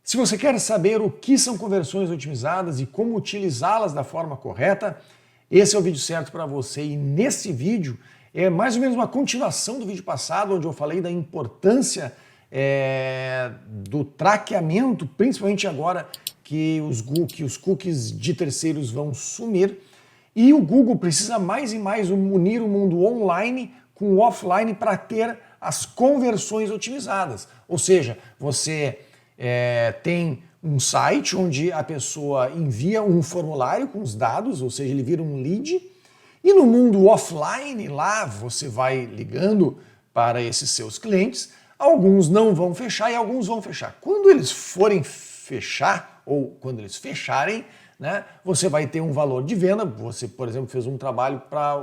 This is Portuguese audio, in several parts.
Se você quer saber o que são conversões otimizadas e como utilizá-las da forma correta, esse é o vídeo certo para você. E nesse vídeo é mais ou menos uma continuação do vídeo passado, onde eu falei da importância do traqueamento, principalmente agora que os cookies de terceiros vão sumir. E o Google precisa mais e mais unir o mundo online com o offline para ter as conversões otimizadas. Ou seja, você tem um site onde a pessoa envia um formulário com os dados, ou seja, ele vira um lead, e no mundo offline, lá você vai ligando para esses seus clientes, alguns não vão fechar e alguns vão fechar. Quando eles forem fechar, ou quando eles fecharem, né, você vai ter um valor de venda. Você, por exemplo, fez um trabalho para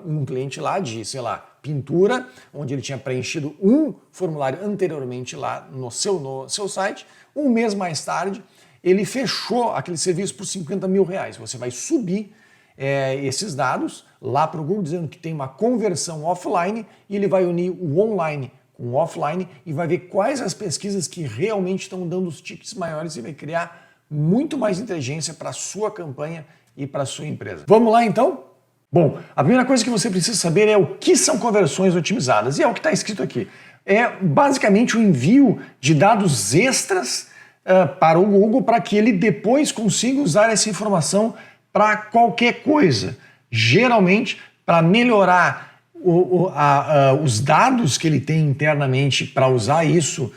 um cliente lá de, sei lá, pintura, onde ele tinha preenchido um formulário anteriormente lá no seu site. Um mês mais tarde, ele fechou aquele serviço por R$50 mil. Você vai subir esses dados lá para o Google, dizendo que tem uma conversão offline, e ele vai unir o online com o offline e vai ver quais as pesquisas que realmente estão dando os tickets maiores e vai criar muito mais inteligência para a sua campanha e para a sua empresa. Vamos lá então? Bom, a primeira coisa que você precisa saber é o que são conversões otimizadas, e é o que está escrito aqui. É basicamente o envio de dados extras para o Google para que ele depois consiga usar essa informação para qualquer coisa. Geralmente para melhorar os dados que ele tem internamente, para usar isso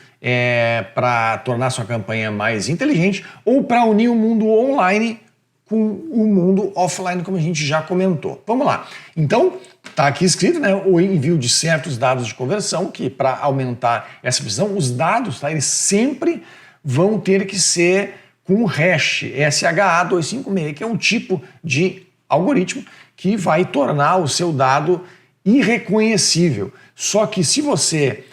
para tornar sua campanha mais inteligente, ou para unir o mundo online com o mundo offline, como a gente já comentou. Vamos lá. Então, está aqui escrito, né, o envio de certos dados de conversão, que para aumentar essa precisão, os dados, tá, eles sempre vão ter que ser com hash, SHA-256, que é um tipo de algoritmo que vai tornar o seu dado irreconhecível. Só que se você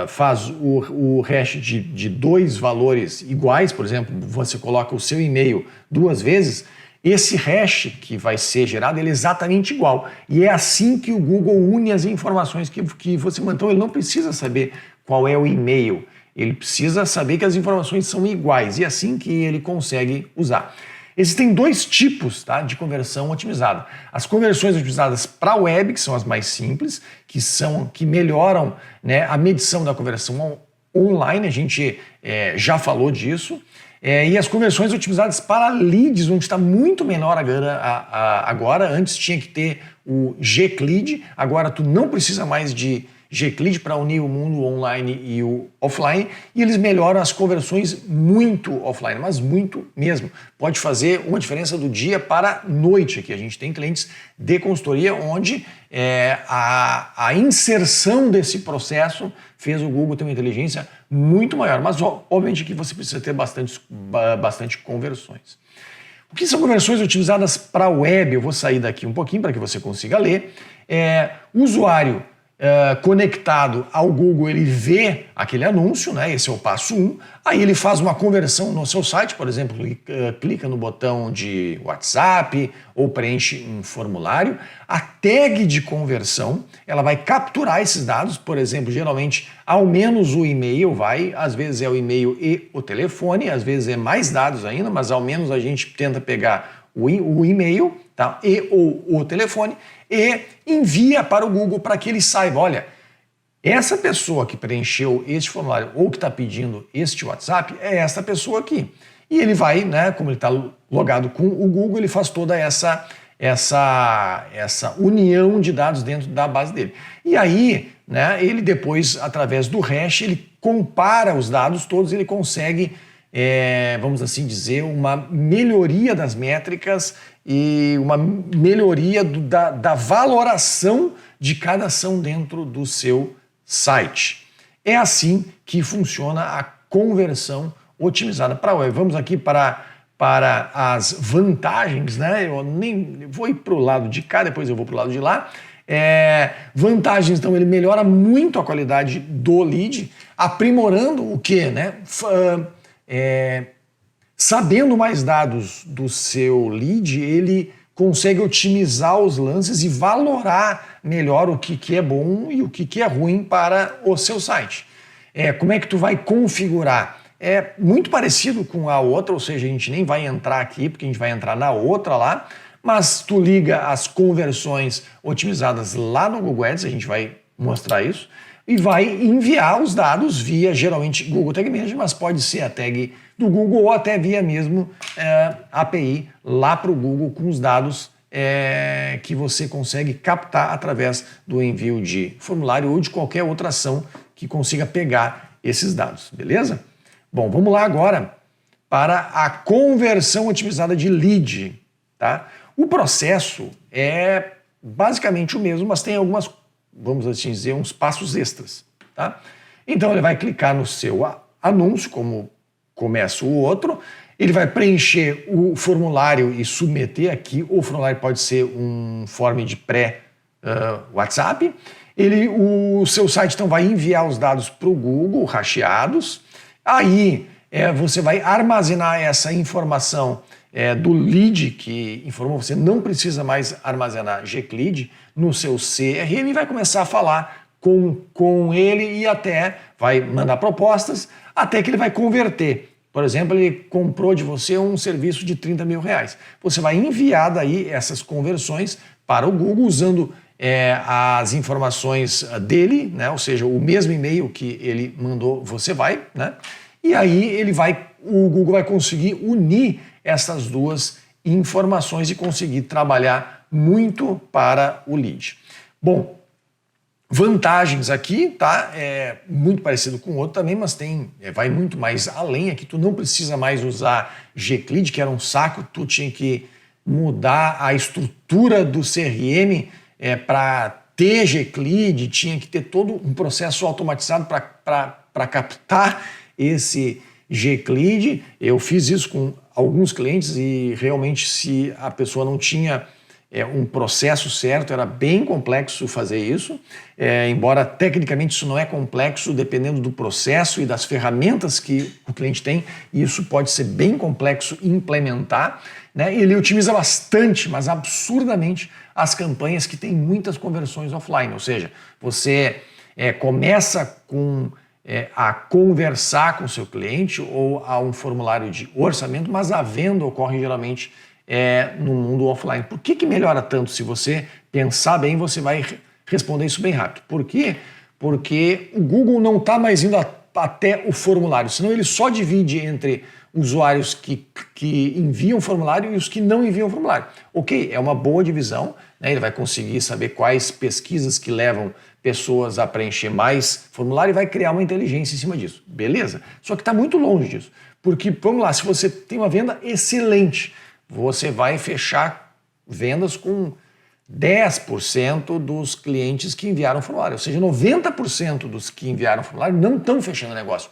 faz o hash de dois valores iguais, por exemplo, você coloca o seu e-mail duas vezes, esse hash que vai ser gerado ele é exatamente igual. E é assim que o Google une as informações que você mandou. Então ele não precisa saber qual é o e-mail, ele precisa saber que as informações são iguais, e é assim que ele consegue usar. Existem dois tipos, tá, de conversão otimizada. As conversões otimizadas para a web, que são as mais simples, que melhoram, né, a medição da conversão online, a gente já falou disso. E as conversões otimizadas para leads, onde está muito menor agora. Antes tinha que ter o Gclead, agora tu não precisa mais de Gclead para unir o mundo online e o offline, e eles melhoram as conversões muito offline, mas muito mesmo. Pode fazer uma diferença do dia para a noite aqui. A gente tem clientes de consultoria onde a inserção desse processo fez o Google ter uma inteligência muito maior, mas obviamente que você precisa ter bastante conversões. O que são conversões otimizadas para a web? Eu vou sair daqui um pouquinho para que você consiga ler. O usuário conectado ao Google, ele vê aquele anúncio, né? Esse é o passo 1. Aí ele faz uma conversão no seu site, por exemplo, clica no botão de WhatsApp ou preenche um formulário. A tag de conversão, ela vai capturar esses dados, por exemplo, geralmente ao menos o e-mail às vezes é o e-mail e o telefone, às vezes é mais dados ainda, mas ao menos a gente tenta pegar o e-mail, tá? E ou o telefone, e envia para o Google para que ele saiba, olha, essa pessoa que preencheu este formulário ou que está pedindo este WhatsApp é essa pessoa aqui. E ele vai, né, como ele está logado com o Google, ele faz toda essa união de dados dentro da base dele. E aí, né, ele depois, através do hash, ele compara os dados todos, ele consegue, vamos assim dizer, uma melhoria das métricas e uma melhoria da valoração de cada ação dentro do seu site. É assim que funciona a conversão otimizada para a web. Vamos aqui para as vantagens, né? Eu vou ir para o lado de cá, depois eu vou para o lado de lá. Vantagens, então, ele melhora muito a qualidade do lead, aprimorando o quê, né? Sabendo mais dados do seu lead, ele consegue otimizar os lances e valorar melhor o que é bom e o que é ruim para o seu site. Como é que tu vai configurar é muito parecido com a outra, ou seja, a gente nem vai entrar aqui, porque a gente vai entrar na outra lá, mas tu liga as conversões otimizadas lá no Google Ads, a gente vai mostrar isso, e vai enviar os dados via, geralmente, Google Tag Manager, mas pode ser a tag do Google ou até via mesmo API lá para o Google com os dados que você consegue captar através do envio de formulário ou de qualquer outra ação que consiga pegar esses dados, beleza? Bom, vamos lá agora para a conversão otimizada de lead, tá? O processo é basicamente o mesmo, mas tem algumas, vamos assim dizer, uns passos extras, tá? Então ele vai clicar no seu anúncio, como começa o outro, ele vai preencher o formulário e submeter aqui. O formulário pode ser um form de pré-WhatsApp. O seu site então vai enviar os dados para o Google, hasteados. Aí você vai armazenar essa informação do lead que informou, você não precisa mais armazenar gclead no seu CRM e vai começar a falar com ele e até vai mandar propostas, até que ele vai converter. Por exemplo, ele comprou de você um serviço de 30 mil reais. Você vai enviar daí essas conversões para o Google usando as informações dele, né? Ou seja, o mesmo e-mail que ele mandou, você vai, né? E aí o Google vai conseguir unir essas duas informações e conseguir trabalhar muito para o lead. Bom, vantagens aqui, tá? É muito parecido com o outro também, mas vai muito mais além. Aqui tu não precisa mais usar gclead, que era um saco, tu tinha que mudar a estrutura do CRM para ter gclead, tinha que ter todo um processo automatizado para captar esse gclead. Eu fiz isso com alguns clientes e realmente se a pessoa não tinha um processo certo, era bem complexo fazer isso, embora tecnicamente isso não é complexo, dependendo do processo e das ferramentas que o cliente tem, isso pode ser bem complexo implementar, né? Ele otimiza bastante, mas absurdamente, as campanhas que têm muitas conversões offline, ou seja, você começa a conversar com o seu cliente ou a um formulário de orçamento, mas a venda ocorre geralmente no mundo offline. Por que melhora tanto? Se você pensar bem, você vai responder isso bem rápido. Por quê? Porque o Google não está mais indo até o formulário, senão ele só divide entre usuários que enviam formulário e os que não enviam formulário. Ok, é uma boa divisão, né? Ele vai conseguir saber quais pesquisas que levam pessoas a preencher mais formulário e vai criar uma inteligência em cima disso. Beleza? Só que está muito longe disso. Porque, vamos lá, se você tem uma venda excelente, você vai fechar vendas com 10% dos clientes que enviaram formulário, ou seja, 90% dos que enviaram formulário não estão fechando o negócio.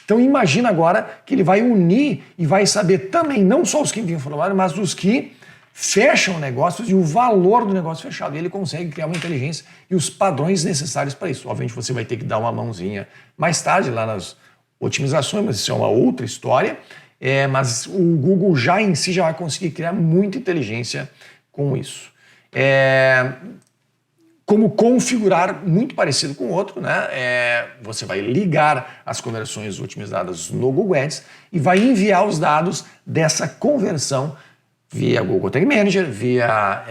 Então imagina agora que ele vai unir e vai saber também não só os que enviam formulário, mas os que fecham negócios e o valor do negócio fechado. E ele consegue criar uma inteligência e os padrões necessários para isso. Obviamente você vai ter que dar uma mãozinha mais tarde lá nas otimizações, mas isso é uma outra história. Mas o Google já em si já vai conseguir criar muita inteligência com isso. Como configurar, muito parecido com o outro, né? Você vai ligar as conversões otimizadas no Google Ads e vai enviar os dados dessa conversão via Google Tag Manager, via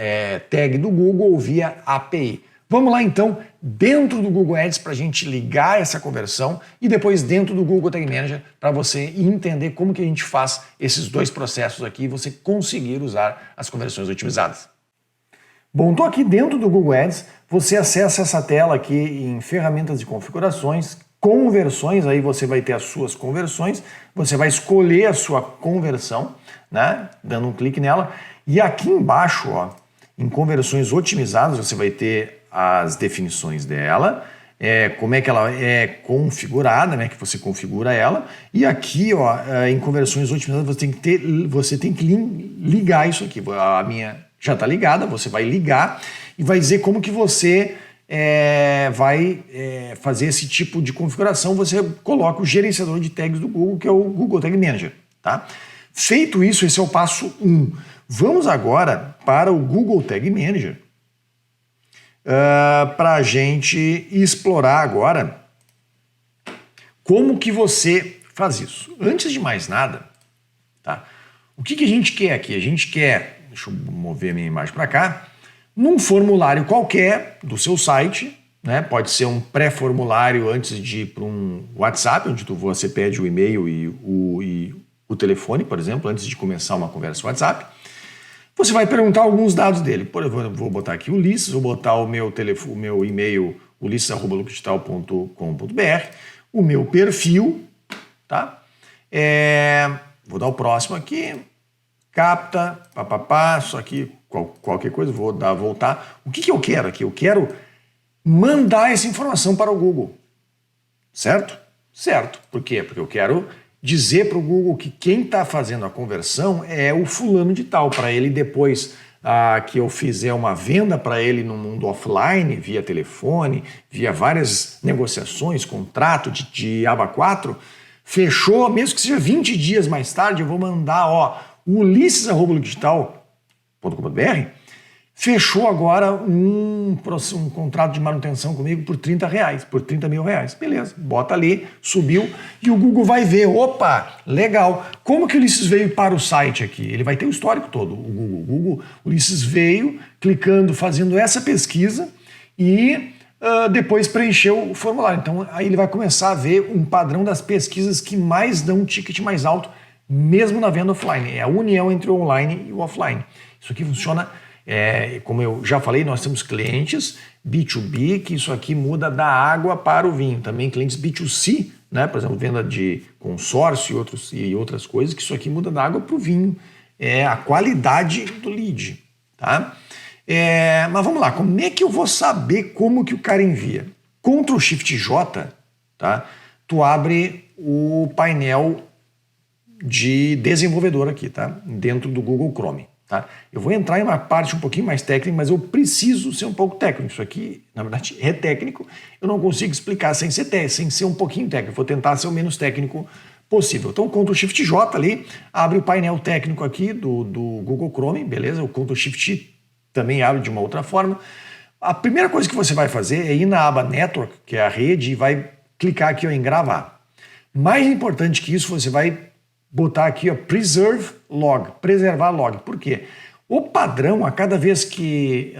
tag do Google ou via API. Vamos lá então, dentro do Google Ads, para a gente ligar essa conversão e depois dentro do Google Tag Manager para você entender como que a gente faz esses dois processos aqui e você conseguir usar as conversões otimizadas. Bom, estou aqui dentro do Google Ads, você acessa essa tela aqui em ferramentas de configurações, conversões, aí você vai ter as suas conversões, você vai escolher a sua conversão, né, dando um clique nela, e aqui embaixo, ó, em conversões otimizadas, você vai ter as definições dela, como é que ela é configurada, né, que você configura ela, e aqui, ó, em conversões otimizadas, você tem que ligar isso aqui. A minha já está ligada, você vai ligar e vai dizer como que você vai fazer esse tipo de configuração. Você coloca o gerenciador de tags do Google, que é o Google Tag Manager, tá? Feito isso, esse é o passo 1. Vamos agora para o Google Tag Manager, para a gente explorar agora como que você faz isso. Antes de mais nada, tá? O que a gente quer aqui? A gente quer, deixa eu mover a minha imagem para cá, num formulário qualquer do seu site, né? Pode ser um pré-formulário antes de ir para um WhatsApp, onde você pede o e-mail e o telefone, por exemplo, antes de começar uma conversa WhatsApp. Você vai perguntar alguns dados dele. Por exemplo, vou botar aqui o Ulisses, vou botar o meu telefone, o meu e-mail, ulisses@lucdigital.com.br, o meu perfil, tá? Vou dar o próximo aqui, capta, papapá, só aqui qualquer coisa, vou dar voltar. O que eu quero aqui? Eu quero mandar essa informação para o Google, certo? Certo. Por quê? Porque eu quero dizer para o Google que quem está fazendo a conversão é o fulano de tal, para ele depois que eu fizer uma venda para ele no mundo offline, via telefone, via várias negociações, contrato de aba 4, fechou, mesmo que seja 20 dias mais tarde, eu vou mandar, ulisses@digital.com.br, fechou agora um contrato de manutenção comigo por R$30, por R$30 mil. Beleza, bota ali, subiu e o Google vai ver, opa, legal. Como que o Ulisses veio para o site aqui? Ele vai ter o histórico todo, o Ulisses veio clicando, fazendo essa pesquisa e depois preencheu o formulário. Então aí ele vai começar a ver um padrão das pesquisas que mais dão um ticket mais alto, mesmo na venda offline. É a união entre o online e o offline. Isso aqui funciona... como eu já falei, nós temos clientes B2B, que isso aqui muda da água para o vinho. Também clientes B2C, né? Por exemplo, venda de consórcio e outras coisas, que isso aqui muda da água para o vinho. É a qualidade do lead. Tá? Mas vamos lá, como é que eu vou saber como que o cara envia? Ctrl Shift J, tá? Tu abre o painel de desenvolvedor aqui, tá? Dentro do Google Chrome. Tá? Eu vou entrar em uma parte um pouquinho mais técnica, mas eu preciso ser um pouco técnico. Isso aqui, na verdade, é técnico. Eu não consigo explicar sem ser um pouquinho técnico. Vou tentar ser o menos técnico possível. Então, Ctrl Shift J ali, abre o painel técnico aqui do Google Chrome, beleza? O Ctrl Shift também abre de uma outra forma. A primeira coisa que você vai fazer é ir na aba Network, que é a rede, e vai clicar aqui em gravar. Mais importante que isso, você vai botar aqui, Preserve Log, preservar log. Por quê? O padrão, a cada vez que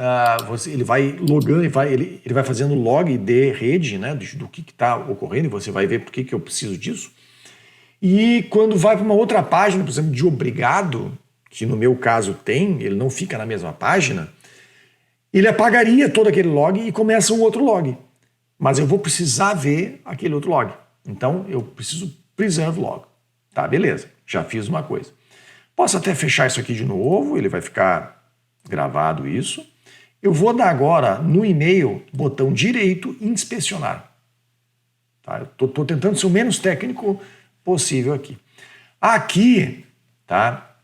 ele vai logando, ele vai fazendo log de rede, né, do que está ocorrendo, e você vai ver por que eu preciso disso. E quando vai para uma outra página, por exemplo, de obrigado, que no meu caso tem, ele não fica na mesma página, ele apagaria todo aquele log e começa um outro log. Mas eu vou precisar ver aquele outro log. Então, eu preciso preserve log. Tá, beleza, já fiz uma coisa. Posso até fechar isso aqui de novo, ele vai ficar gravado isso. Eu vou dar agora no e-mail, botão direito, inspecionar. Tá? Eu tô tentando ser o menos técnico possível aqui. Aqui, tá?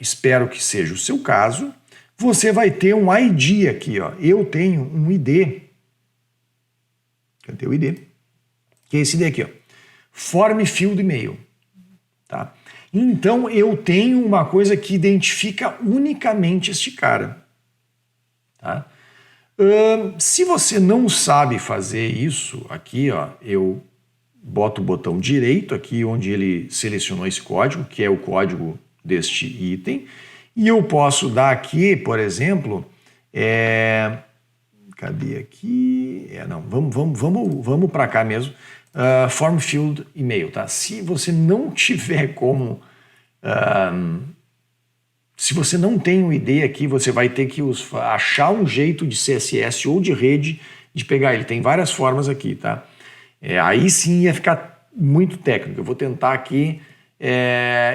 Espero que seja o seu caso. Você vai ter um ID aqui, ó. Eu tenho um ID. Cadê o ID? Que é esse daqui, ó. Form Field Email. Tá? Então eu tenho uma coisa que identifica unicamente este cara. Tá? Se você não sabe fazer isso, aqui ó, eu boto o botão direito aqui onde ele selecionou esse código, que é o código deste item, e eu posso dar aqui, por exemplo, cadê aqui? Não, vamos para cá mesmo. Form Field Email, tá? Se você não tiver como... se você não tem um ID aqui, você vai ter que achar um jeito de CSS ou de rede de pegar ele. Tem várias formas aqui, tá? Aí sim ia ficar muito técnico. Eu vou tentar aqui,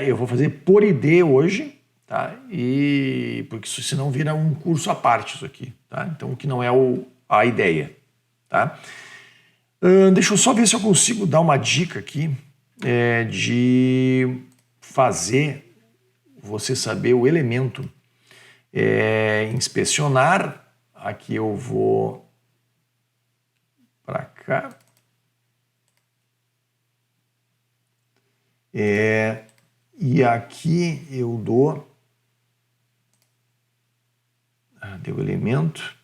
eu vou fazer por ID hoje, tá? Porque isso senão vira um curso à parte isso aqui, tá? Então, que não é a ideia, tá? Deixa eu só ver se eu consigo dar uma dica aqui de fazer você saber o elemento. Inspecionar, aqui eu vou para cá. E aqui eu dou... deu elemento.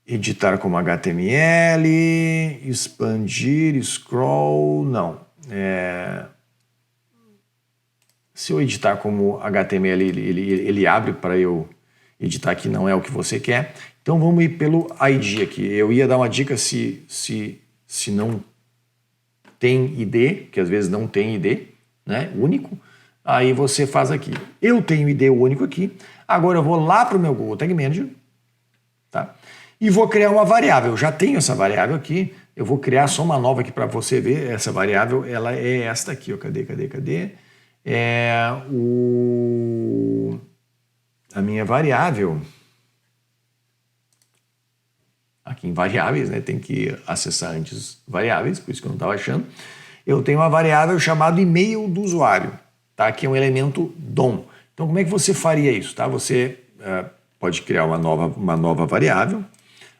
editar como HTML, expandir, scroll, não. Se eu editar como HTML, ele abre para eu editar aqui, não é o que você quer. Então vamos ir pelo ID aqui. Eu ia dar uma dica se não tem ID, que às vezes não tem ID, né, único. Aí você faz aqui. Eu tenho ID único aqui. Agora eu vou lá para o meu Google Tag Manager, tá? E vou criar uma variável. Eu já tenho essa variável aqui. Eu vou criar só uma nova aqui para você ver. Essa variável, ela é esta aqui, ó. Cadê? A minha variável. Aqui em variáveis, né? Tem que acessar antes variáveis, por isso que eu não estava achando. Eu tenho uma variável chamada e-mail do usuário, tá? Que é um elemento DOM. Então, como é que você faria isso, tá? Você pode criar uma nova variável.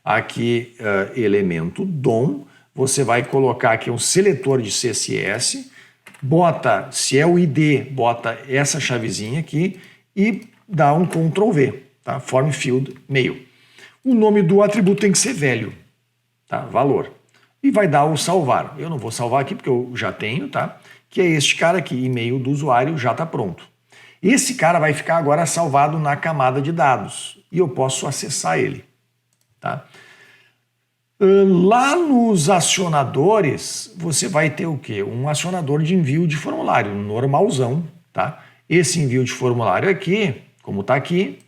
Aqui, elemento DOM. Você vai colocar aqui um seletor de CSS. Bota, se é o ID, bota essa chavezinha aqui e dá um Ctrl V, tá? Form Field Mail. O nome do atributo tem que ser velho, tá? Valor. E vai dar o salvar. Eu não vou salvar aqui porque eu já tenho, tá? Que é este cara aqui, e-mail do usuário já está pronto. Esse cara vai ficar agora salvado na camada de dados e eu posso acessar ele, tá? Lá nos acionadores, você vai ter o quê? Um acionador de envio de formulário, normalzão, tá? Esse envio de formulário aqui, como está aqui,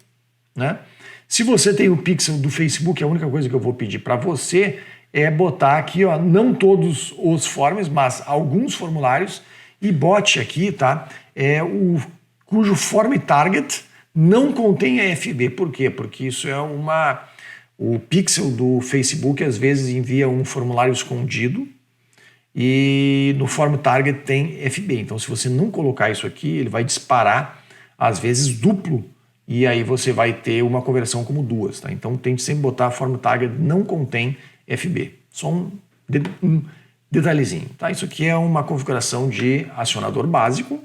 né? Se você tem o pixel do Facebook, a única coisa que eu vou pedir para você é botar aqui, ó, não todos os forms, mas alguns formulários, e bote aqui, tá? Cujo form target não contém FB. Por quê? Porque isso é o pixel do Facebook às vezes envia um formulário escondido e no form target tem FB. Então, se você não colocar isso aqui, ele vai disparar às vezes duplo e aí você vai ter uma conversão como duas, tá? Então, tente sempre botar form target não contém FB. Só um detalhezinho, tá? Isso aqui é uma configuração de acionador básico.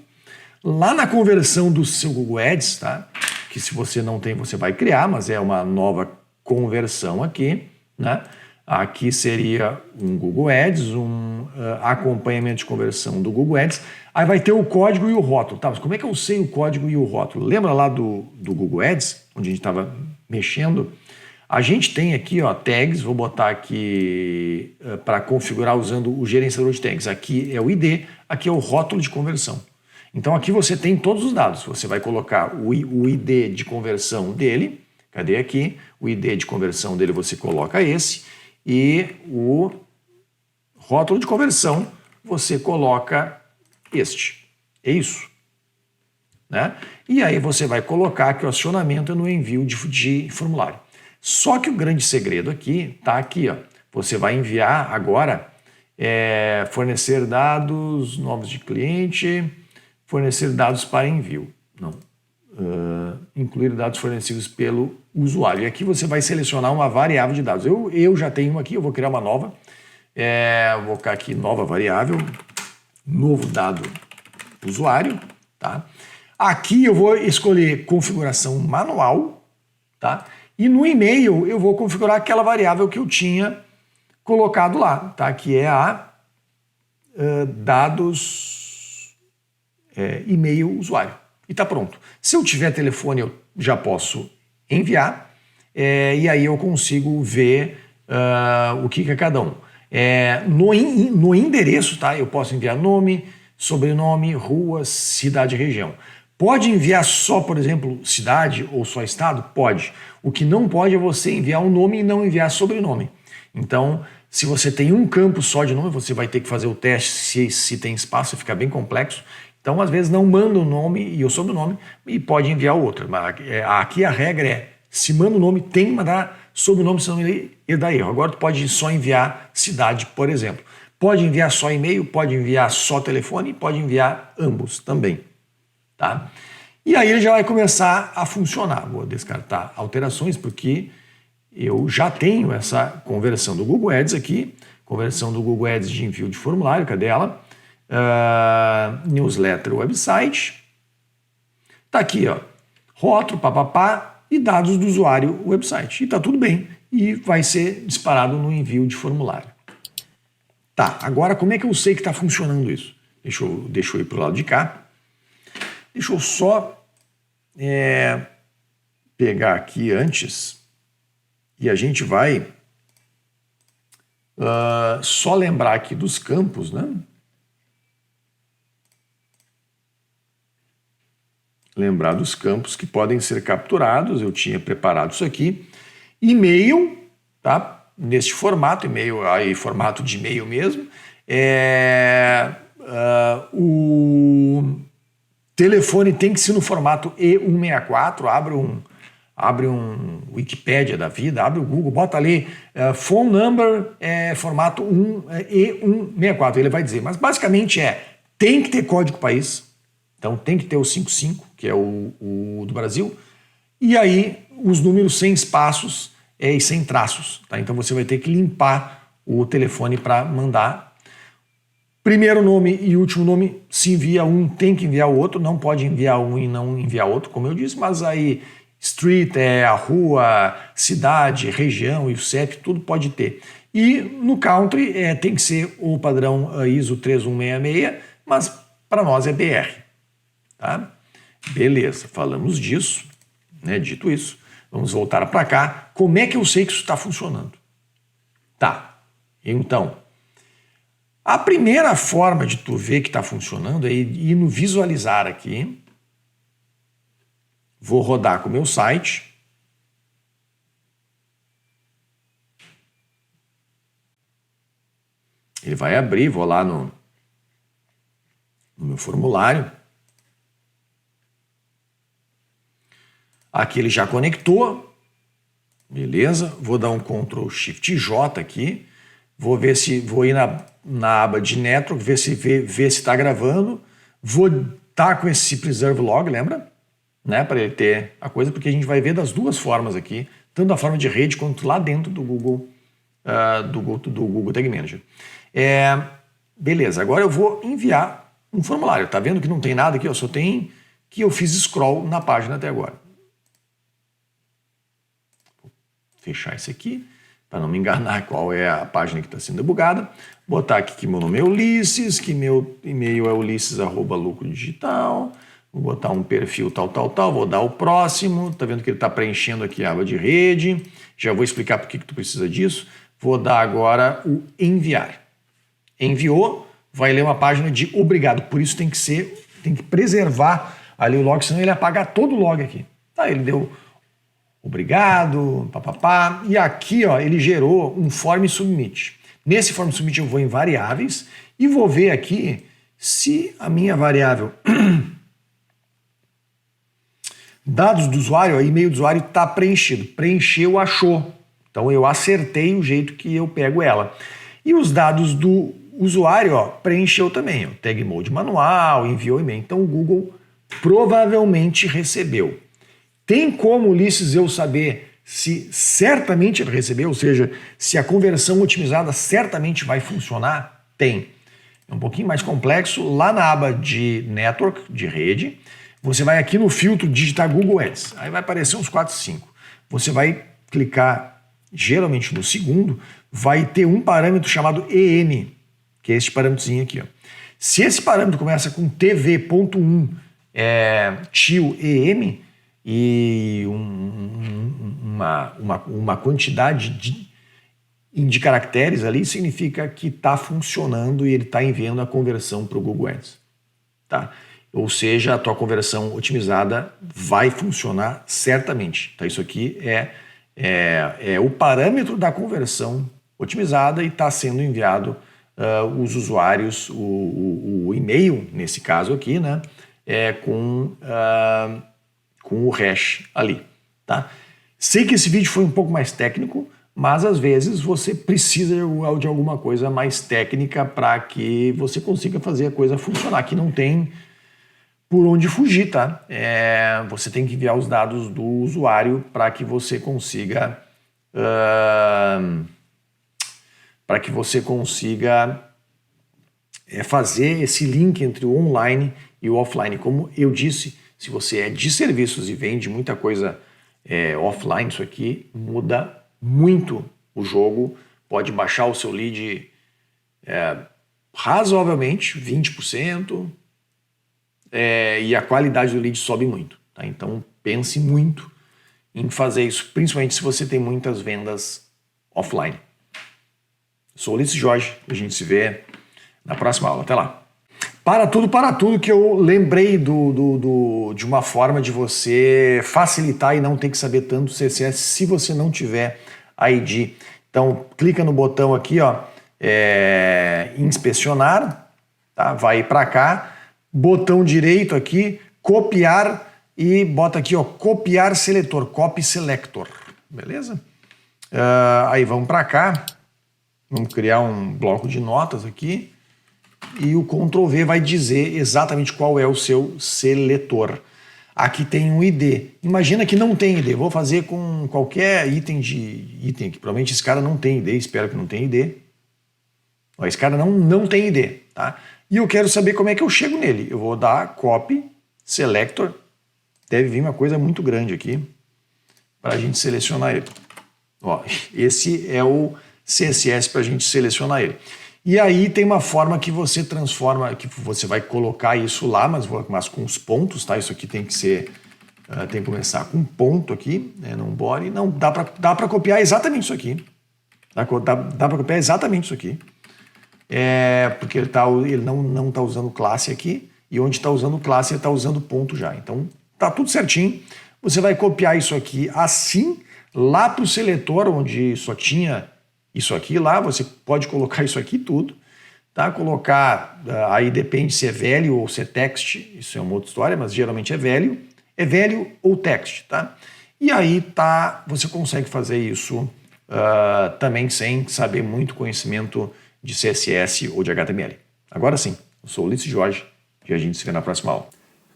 Lá na conversão do seu Google Ads, tá? Que se você não tem, você vai criar, mas é uma nova conversão aqui, né? Aqui seria um Google Ads, um acompanhamento de conversão do Google Ads. Aí vai ter o código e o rótulo. Tá, mas como é que eu sei o código e o rótulo? Lembra lá do Google Ads, onde a gente estava mexendo? A gente tem aqui, ó, tags, vou botar aqui para configurar usando o gerenciador de tags. Aqui é o ID, aqui é o rótulo de conversão. Então aqui você tem todos os dados. Você vai colocar o ID de conversão dele. Cadê aqui? O ID de conversão dele você coloca esse. E o rótulo de conversão você coloca este. É isso, né? E aí você vai colocar que o acionamento é no envio de formulário. Só que o grande segredo aqui está aqui, ó. Você vai enviar agora fornecer dados novos de cliente, fornecer dados para envio. Não. Incluir dados fornecidos pelo usuário. E aqui você vai selecionar uma variável de dados. Eu já tenho uma aqui, eu vou criar uma nova. Vou colocar aqui nova variável, novo dado usuário, tá? Aqui eu vou escolher configuração manual, tá? E no e-mail eu vou configurar aquela variável que eu tinha colocado lá, tá? Que é a dados e-mail usuário. E tá pronto. Se eu tiver telefone, eu já posso enviar e aí eu consigo ver o que é cada um. No endereço, tá? Eu posso enviar nome, sobrenome, rua, cidade e região. Pode enviar só, por exemplo, cidade ou só estado? Pode. O que não pode é você enviar um nome e não enviar sobrenome. Então, se você tem um campo só de nome, você vai ter que fazer o teste se tem espaço, fica bem complexo. Então, às vezes, não manda o nome e o sobrenome e pode enviar o outro. Mas aqui a regra é, se manda o nome, tem que mandar sobrenome, senão ele dá erro. Agora, tu pode só enviar cidade, por exemplo. Pode enviar só e-mail, pode enviar só telefone, pode enviar ambos também. Tá? E aí ele já vai começar a funcionar. Vou descartar alterações porque eu já tenho essa conversão do Google Ads aqui, conversão do Google Ads de envio de formulário, cadê ela? Newsletter, website. Tá aqui, ó, rótulo, papapá e dados do usuário, website. E tá tudo bem. e vai ser disparado no envio de formulário. Tá, agora como é que eu sei que está funcionando isso? Deixa eu ir para o lado de cá. Deixa eu só pegar aqui antes e a gente vai só lembrar aqui dos campos, né? Lembrar dos campos que podem ser capturados. Eu tinha preparado isso aqui. E-mail, tá? Neste formato, e-mail aí, formato de e-mail mesmo. O telefone tem que ser no formato E164. Abre um Wikipédia da vida, abre o Google, bota ali phone number, formato E164. Ele vai dizer, mas basicamente tem que ter código país. Então tem que ter o 55, que é o do Brasil, e aí os números sem espaços e sem traços. Tá? Então você vai ter que limpar o telefone para mandar. Primeiro nome e último nome, se envia um, tem que enviar o outro, não pode enviar um e não enviar outro, como eu disse, mas aí street é a rua, cidade, região e o CEP, tudo pode ter. E no country tem que ser o padrão ISO 3166, mas para nós é BR. Tá? Beleza, falamos disso, né? Dito isso, vamos voltar para cá. Como é que eu sei que isso está funcionando? Tá, então, a primeira forma de tu ver que está funcionando é ir no visualizar aqui. Vou rodar com o meu site. Ele vai abrir, vou lá no meu formulário. Aqui ele já conectou, beleza? Vou dar um Ctrl Shift J aqui, vou ir na aba de Network, ver se está gravando, vou estar com esse Preserve Log, lembra? Né? Para ele ter a coisa, porque a gente vai ver das duas formas aqui, tanto da forma de rede quanto lá dentro do Google, do Google Tag Manager. Beleza, agora eu vou enviar um formulário. Tá vendo que não tem nada aqui? Só tem que eu fiz scroll na página até agora. Fechar esse aqui, para não me enganar qual é a página que está sendo bugada. Botar aqui que meu nome é Ulisses, que meu e-mail é ulisses@lucrodigital. Vou botar um perfil tal. Vou dar o próximo. Tá vendo que ele está preenchendo aqui a aba de rede. Já vou explicar por que tu precisa disso. Vou dar agora o enviar. Enviou, vai ler uma página de obrigado. Por isso tem que preservar ali o log, senão ele apaga todo o log aqui. Tá, ele deu obrigado, papapá. E aqui, ó, ele gerou um form submit. Nesse form submit eu vou em variáveis e vou ver aqui se a minha variável dados do usuário, e-mail do usuário está preenchido. Preencheu, achou. Então eu acertei o jeito que eu pego ela. E os dados do usuário, ó, preencheu também. Ó, tag mode manual, enviou e-mail. Então o Google provavelmente recebeu. Tem como, Ulisses, eu saber se certamente ele recebeu, ou seja, se a conversão otimizada certamente vai funcionar? Tem. É um pouquinho mais complexo. Lá na aba de Network, de rede, você vai aqui no filtro digitar Google Ads. Aí vai aparecer uns 4, 5. Você vai clicar, geralmente no segundo, vai ter um parâmetro chamado EM, que é esse parâmetrozinho aqui. Ó. Se esse parâmetro começa com tv.1 tio EM, e uma quantidade de caracteres ali, significa que está funcionando e ele está enviando a conversão para o Google Ads. Tá? Ou seja, a tua conversão otimizada vai funcionar certamente. Tá? Isso aqui é o parâmetro da conversão otimizada e está sendo enviado os usuários, o e-mail, nesse caso aqui, né, com o hash ali, tá? Sei que esse vídeo foi um pouco mais técnico, mas às vezes você precisa de alguma coisa mais técnica para que você consiga fazer a coisa funcionar, que não tem por onde fugir, tá? Você tem que enviar os dados do usuário para que você consiga fazer esse link entre o online e o offline. Como eu disse, se você é de serviços e vende muita coisa offline, isso aqui muda muito o jogo, pode baixar o seu lead razoavelmente, 20%, e a qualidade do lead sobe muito. Tá? Então pense muito em fazer isso, principalmente se você tem muitas vendas offline. Sou Ulisses Jorge, a gente se vê na próxima aula. Até lá. Para tudo que eu lembrei de uma forma de você facilitar e não ter que saber tanto CSS se você não tiver ID. Então, clica no botão aqui, ó, inspecionar, tá? Vai para cá, botão direito aqui, copiar e bota aqui, ó, copiar seletor, copy selector, beleza? Aí vamos para cá, vamos criar um bloco de notas aqui. E o Ctrl V vai dizer exatamente qual é o seu seletor. Aqui tem um ID. Imagina que não tem ID. Vou fazer com qualquer item aqui. Provavelmente esse cara não tem ID. Espero que não tenha ID. Esse cara não tem ID. Tá? E eu quero saber como é que eu chego nele. Eu vou dar Copy, Selector. Deve vir uma coisa muito grande aqui para a gente selecionar ele. Ó, esse é o CSS para a gente selecionar ele. E aí tem uma forma que você transforma, que você vai colocar isso lá, mas com os pontos, tá? Isso aqui tem que ser, tem que começar com um ponto aqui, né? Não body, não, dá para copiar exatamente isso aqui. Dá para copiar exatamente isso aqui. Porque ele não está usando classe aqui, e onde está usando classe ele está usando ponto já. Então tá tudo certinho. Você vai copiar isso aqui assim, lá para o seletor, onde só tinha isso aqui lá, você pode colocar isso aqui tudo, tá? Colocar, aí depende se é velho ou se é text, isso é uma outra história, mas geralmente é velho ou text, tá? E aí você consegue fazer isso também sem saber muito conhecimento de CSS ou de HTML. Agora sim, eu sou o Ulisses Jorge e a gente se vê na próxima aula.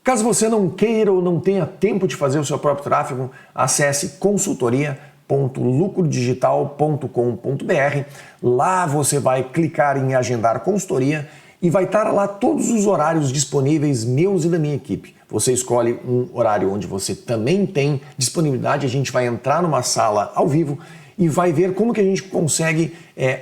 Caso você não queira ou não tenha tempo de fazer o seu próprio tráfego, acesse consultoria.lucrodigital.com.br. Lá você vai clicar em agendar consultoria e vai estar lá todos os horários disponíveis meus e da minha equipe. Você escolhe um horário onde você também tem disponibilidade, a gente vai entrar numa sala ao vivo e vai ver como que a gente consegue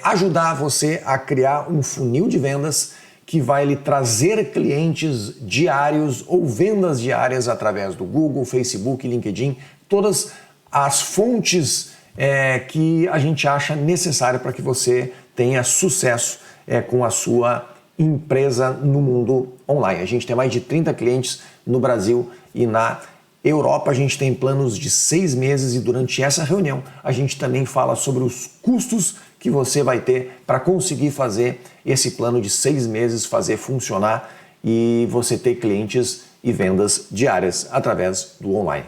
ajudar você a criar um funil de vendas que vai lhe trazer clientes diários ou vendas diárias através do Google, Facebook, LinkedIn, todas as fontes que a gente acha necessário para que você tenha sucesso com a sua empresa no mundo online. A gente tem mais de 30 clientes no Brasil e na Europa. A gente tem planos de 6 meses e durante essa reunião a gente também fala sobre os custos que você vai ter para conseguir fazer esse plano de 6 meses, fazer funcionar e você ter clientes e vendas diárias através do online.